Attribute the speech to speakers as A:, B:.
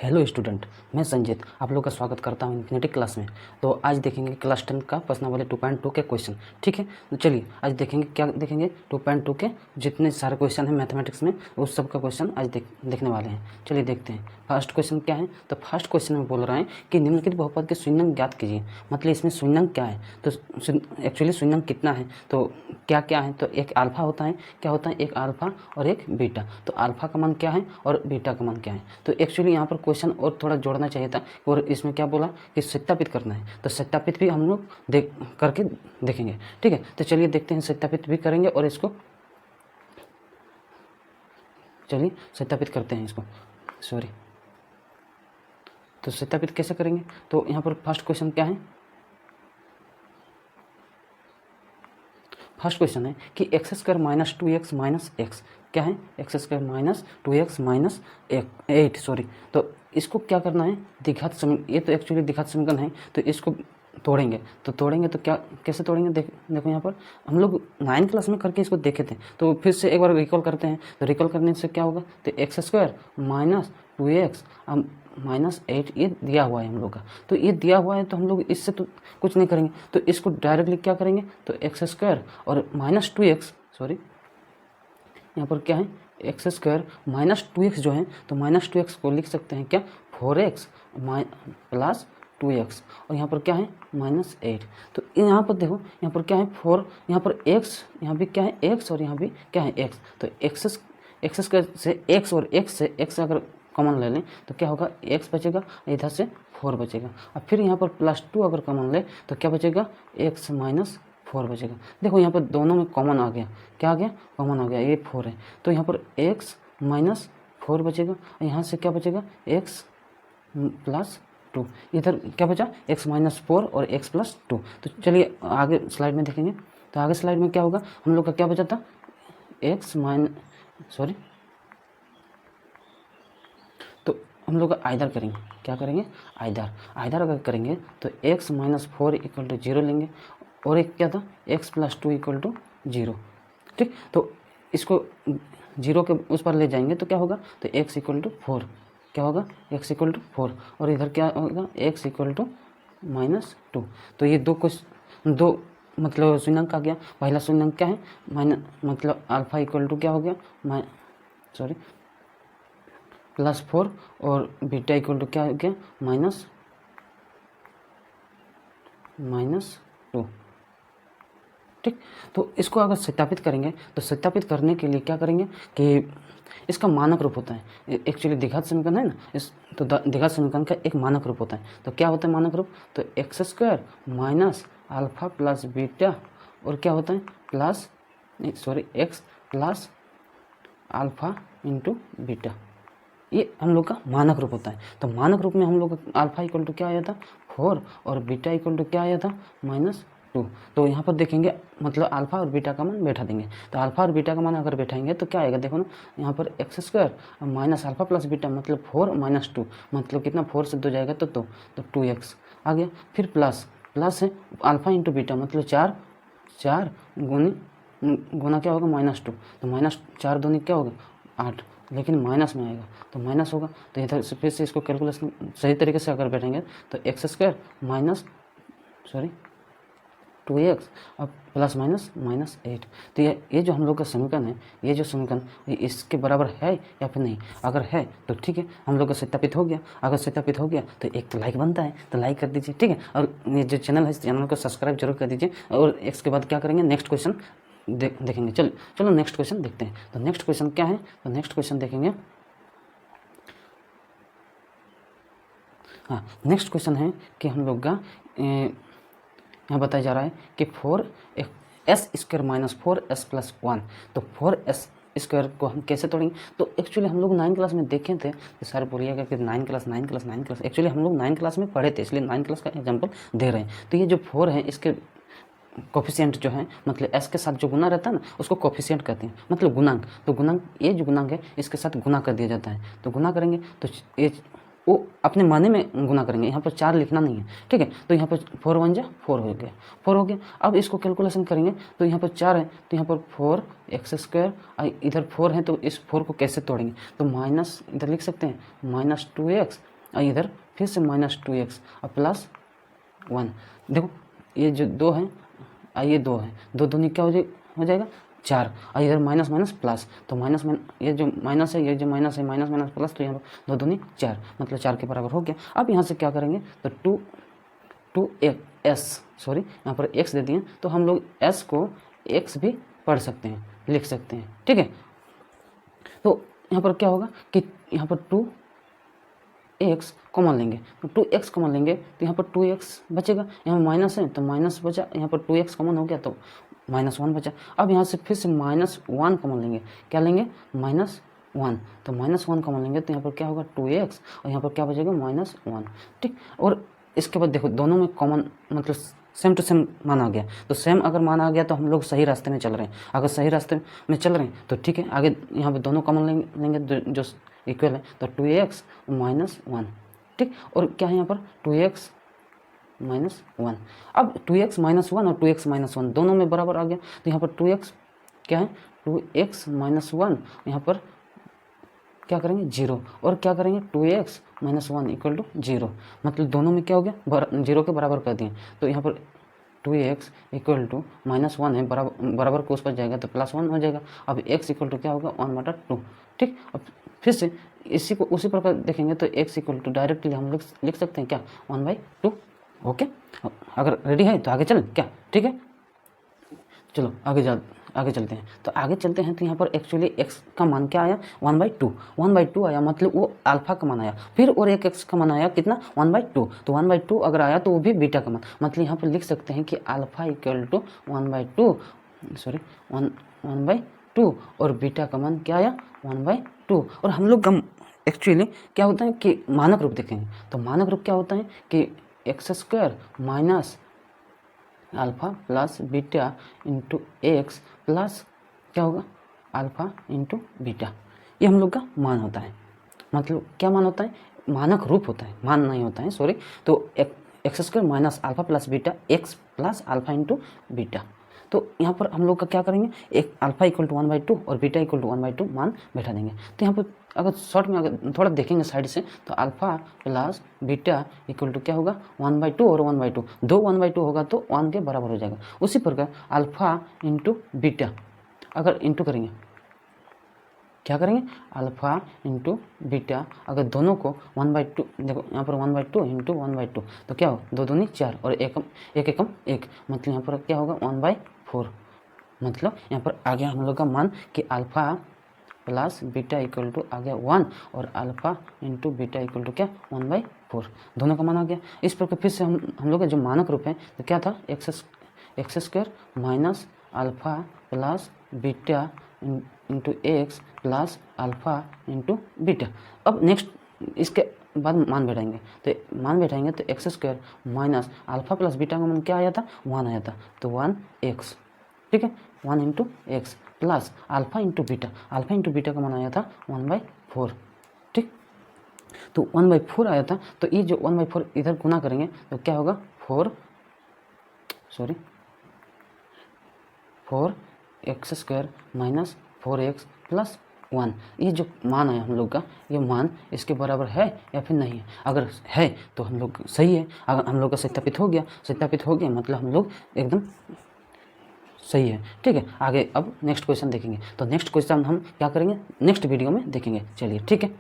A: Hello student, मैं संजीत आप लोग का स्वागत करता हूं इन्फिनिटी क्लास में। तो आज देखेंगे क्लास 10 का प्रश्नावली 2.2 के क्वेश्चन। ठीक है, तो चलिए आज देखेंगे क्या देखेंगे 2.2 के जितने सारे क्वेश्चन हैं मैथमेटिक्स में उस सब का क्वेश्चन आज देखने वाले हैं। चलिए देखते हैं फर्स्ट क्वेश्चन क्या है। तो फर्स्ट क्वेश्चन में बोल रहे हैं कि निम्नलिखित बहुपद के शून्यंक ज्ञात कीजिए। मतलब इसमें शून्यंक क्या है, तो एक्चुअली शून्यंक कितना है, तो क्या क्या है। तो एक अल्फा होता है, क्या होता है, एक अल्फा और एक बीटा। तो अल्फा का मान क्या है और बीटा का मान क्या है। तो एक्चुअली यहाँ पर क्वेश्चन और थोड़ा जोड़ना चाहिए था, और इसमें क्या बोला कि सत्यापित करना है। तो सत्यापित भी हम लोग करके देखेंगे। ठीक है, तो चलिए देखते हैं, सत्यापित भी करेंगे और इसको चलिए सत्यापित करते हैं इसको। सॉरी, तो सत्यापित कैसे करेंगे। तो यहाँ पर फर्स्ट क्वेश्चन क्या है, फर्स्ट क्वेश्चन है कि x square minus 2x minus x क्या है, x square minus 2x minus 8 sorry. तो इसको क्या करना है, द्विघात समीकरण। ये तो एक्चुअली द्विघात समीकरण है, तो इसको तोड़ेंगे। तो क्या कैसे तोड़ेंगे, देखो यहाँ पर हम लोग 9 क्लास में करके इसको देखे थे। तो फिर से एक बार रिकॉल करते हैं। तो रिकॉल करने से क्या होगा, तो x square minus 2x minus 8 ये दिया हुआ है हम लोग का। तो ये दिया हुआ है, तो हम लोग इससे तो कुछ नहीं करेंगे, तो इसको डायरेक्टली क्या करेंगे, तो एक्स स्क्वायर और माइनस 2x सॉरी, यहाँ पर क्या है, एक्स स्क्वायर माइनस 2x जो है, तो माइनस 2x को लिख सकते हैं क्या, 4x प्लस 2x, और यहाँ पर क्या है माइनस 8। तो यहाँ पर देखो, यहाँ पर क्या है 4, यहाँ पर x, यहाँ भी क्या है x, और यहाँ भी क्या है x। तो एक्स स्क्वायर से x और x से x अगर कॉमन ले लें तो क्या होगा, x बचेगा, इधर से 4 बचेगा। अब फिर यहाँ पर प्लस 2 अगर कॉमन ले तो क्या बचेगा, x माइनस 4 बचेगा। देखो यहाँ पर दोनों में कॉमन आ गया, क्या आ गया, कॉमन आ गया, ये 4 है। तो यहाँ पर x माइनस 4 बचेगा, और यहाँ से क्या बचेगा, x प्लस 2। इधर क्या बचा, x माइनस 4 और x प्लस 2। तो चलिए आगे स्लाइड में देखेंगे। तो आगे स्लाइड में क्या होगा, हम लोग का क्या बचा था, x माइनस सॉरी, तो हम लोग आइदर करेंगे, क्या करेंगे, आइदर अगर करेंगे तो x माइनस 4 इक्वल टू 0 लेंगे, और एक क्या था, x प्लस 2 इक्वल टू 0। ठीक, तो इसको 0 के उस पर ले जाएंगे तो क्या होगा, तो x इक्वल टू 4, क्या होगा, x इक्वल टू 4, और इधर क्या होगा, x इक्वल टू माइनस 2। तो ये दो मतलब शून्यंक आ गया। पहला शून्यंक क्या है, मतलब अल्फा इक्वल टू क्या हो गया, सॉरी प्लस 4, और बीटा इक्वल टू क्या हो गया, माइनस 2। ठीक, तो इसको अगर सत्यापित करेंगे तो सत्यापित करने के लिए क्या करेंगे कि इसका मानक रूप होता है, एक्चुअली द्विघात समीकरण है ना, इस तो द्विघात समीकरण का एक मानक रूप होता है। तो क्या होता है मानक रूप, तो x square minus alpha plus beta, और क्या होता है plus sorry x plus alpha into beta, ये हम लोग का मानक रूप होता है। तो मानक रूप में हम लोग का अल्फा इक्वल टू क्या आया था, 4, और बीटा इक्वल टू क्या आया था, -2। तो यहाँ पर देखेंगे, मतलब अल्फा और बीटा का मान बैठा देंगे। तो अल्फा और बीटा का मान अगर बैठाएंगे तो क्या आएगा, देखो ना, यहाँ पर x square minus alpha plus beta मतलब 4 माइनस 2, मतलब कितना, 4 से 2 जाएगा तो 2x आ गया। फिर प्लस है अल्फा इंटू बीटा, मतलब 4 गुना क्या होगा, -2। तो -4 दूनी क्या होगा, 8, लेकिन माइनस में आएगा तो माइनस होगा। तो इधर से फिर से इसको कैलकुलेशन सही तरीके से अगर बैठेंगे तो एक्स स्क्वायर माइनस 2x अब प्लस माइनस 8। तो ये जो हम लोग का समीकरण है, ये जो समीकरण इसके बराबर है या फिर नहीं, अगर है तो ठीक है, हम लोग का सत्यापित हो गया। अगर सत्यापित हो गया तो एक तो लाइक बनता है, तो लाइक कर दीजिए। ठीक है, और ये जो चैनल है, इस चैनल को सब्सक्राइब जरूर कर दीजिए। और इसके बाद क्या करेंगे, नेक्स्ट क्वेश्चन देखेंगे। चलो नेक्स्ट क्वेश्चन देखते हैं। तो नेक्स्ट क्वेश्चन क्या है, तो नेक्स्ट क्वेश्चन देखेंगे। हाँ, नेक्स्ट क्वेश्चन है कि हम लोग का यहाँ बताया जा रहा है कि 4s square minus 4s plus 1। तो 4s स्क्वायर को हम कैसे तोड़ेंगे। तो एक्चुअली हम लोग 9 क्लास में देखे थे, तो सर बोलिएगा कि 9 क्लास एक्चुअली हम लोग 9 क्लास में पढ़े थे, इसलिए 9 क्लास का एग्जाम्पल दे रहे हैं। तो ये जो 4 है, इसके कोफिशिएंट जो है, मतलब s के साथ जो गुना रहता है ना, उसको कोफिशिएंट कहते हैं, मतलब गुणांक। तो गुणांक, ये जो गुणांक है इसके साथ गुना कर दिया जाता है। तो गुना करेंगे तो ये वो अपने माने में गुना करेंगे, यहाँ पर 4 लिखना नहीं है। ठीक है, तो यहाँ पर 4 1 जा 4 हो गया, 4 हो गया। अब इसको कैलकुलेशन करेंगे तो यहाँ पर 4 है, तो यहाँ पर 4 एक्स स्क्वायर, इधर 4 है, तो इस 4 को कैसे तोड़ेंगे, तो माइनस इधर लिख सकते हैं -2x और इधर फिर से -2x और +1। देखो ये जो 2 है और ये 2 है, 2 दूनी क्या हो जाएगा 4, और इधर माइनस माइनस प्लस, तो माइनस ये जो माइनस है, ये जो माइनस है, माइनस माइनस प्लस, तो यहाँ पर 2 दूनी 4, मतलब 4 के बराबर हो गया। अब यहाँ से क्या करेंगे, तो 2s सॉरी यहाँ पर x दे दिए, तो हम लोग s को x भी पढ़ सकते हैं, लिख सकते हैं, ठीक है। तो यहाँ पर क्या होगा कि यहाँ पर 2x कॉमन लेंगे, तो 2x कॉमन लेंगे तो यहाँ पर 2x बचेगा, यहाँ माइनस है तो माइनस बचा, यहाँ पर 2x कॉमन हो गया तो -1 बचा। अब यहाँ से फिर से -1 कॉमन लेंगे, क्या लेंगे -1, तो -1 कॉमन लेंगे तो यहाँ पर क्या होगा 2x, और यहाँ पर क्या बचेगा -1, ठीक। और इसके बाद देखो दोनों में कॉमन मतलब सेम टू सेम मान आ गया, तो सेम अगर मान आ गया तो हम लोग सही रास्ते में चल रहे हैं। अगर सही रास्ते में चल रहे हैं तो ठीक है, आगे यहाँ पे दोनों कॉमन लेंगे जो इक्वल है, तो 2x -1, ठीक। और क्या है यहाँ पर 2x -1। अब 2x -1 और 2x -1 दोनों में बराबर आ गया, तो यहाँ पर 2x क्या है 2x -1, यहाँ पर क्या करेंगे 0, और क्या करेंगे 2x -1 = 0, मतलब दोनों में क्या हो गया 0 के बराबर कर दिए। तो यहाँ पर 2x = -1 है, बराबर को उस पर जाएगा तो +1 हो जाएगा। अब x = क्या होगा 1/2, ठीक। अब फिर से इसी को उसी प्रकार देखेंगे तो x = डायरेक्टली हम लोग लिख सकते हैं क्या 1/2। ओके, अगर रेडी है तो आगे चलें क्या, ठीक है। चलो आगे चलते हैं। तो आगे चलते हैं तो यहाँ पर एक्चुअली x का मान क्या आया 1/2 आया, मतलब वो अल्फा का मान आया। फिर और एक x का मान आया कितना 1/2, तो 1/2 अगर आया तो वो भी बीटा का मान, मतलब यहाँ पर लिख सकते हैं कि अल्फा = 1/2 और बीटा का मान क्या आया 1/2। और हम लोग एक्चुअली क्या होता है कि मानक रूप देखेंगे, तो मानक रूप क्या होता है कि x² minus alpha plus beta into x plus क्या होगा अल्फा इंटू बीटा, ये हम लोग का मान होता है। मतलब क्या मान होता है, मानक रूप होता है, मान नहीं होता है, सॉरी। तो x² minus alpha plus beta x plus alpha into beta. तो यहाँ पर हम लोग का क्या करेंगे, एक अल्फा = 1/2 और बीटा = 1/2 मान बैठा देंगे। तो यहाँ पर अगर शॉर्ट में अगर थोड़ा देखेंगे साइड से, तो अल्फा प्लस बीटा = क्या होगा 1/2 और 1/2, 2 1/2 होगा तो 1 के बराबर हो जाएगा। उसी प्रकार अल्फा इंटू बीटा अगर इंटू करेंगे, क्या करेंगे अल्फा इंटू बीटा, अगर दोनों को 1/2, देखो यहाँ पर 1/2 इंटू 1/2, तो क्या हो 2 दूनी 4 और एक एकम 1, मतलब यहाँ पर क्या होगा 1/4। मतलब यहाँ पर आ गया हम लोग का मान कि अल्फा प्लस बीटा = आ गया 1 और अल्फा इंटू बीटा = क्या 1/4, दोनों का मान आ गया। इस प्रकार फिर से हम लोग का जो मानक रूप है तो क्या था x² minus alpha plus beta into x plus alpha into beta. अब नेक्स्ट इसके बाद मान बैठाएंगे, तो मान बैठाएंगे तो x² minus alpha plus beta का मान क्या आया था 1 आया था, तो 1x, ठीक है 1 into x plus alpha into beta का मान आया था 1/4, ठीक। तो 1/4 आया था, तो ये जो 1/4 इधर गुना करेंगे तो क्या होगा 4x² माइनस 4x प्लस 1। ये जो मान है हम लोग का, ये मान इसके बराबर है या फिर नहीं है। अगर है तो हम लोग सही है, अगर हम लोग का सत्यापित हो गया मतलब हम लोग एकदम सही है, ठीक है। आगे अब नेक्स्ट क्वेश्चन देखेंगे, तो नेक्स्ट क्वेश्चन हम क्या करेंगे नेक्स्ट वीडियो में देखेंगे। चलिए ठीक है।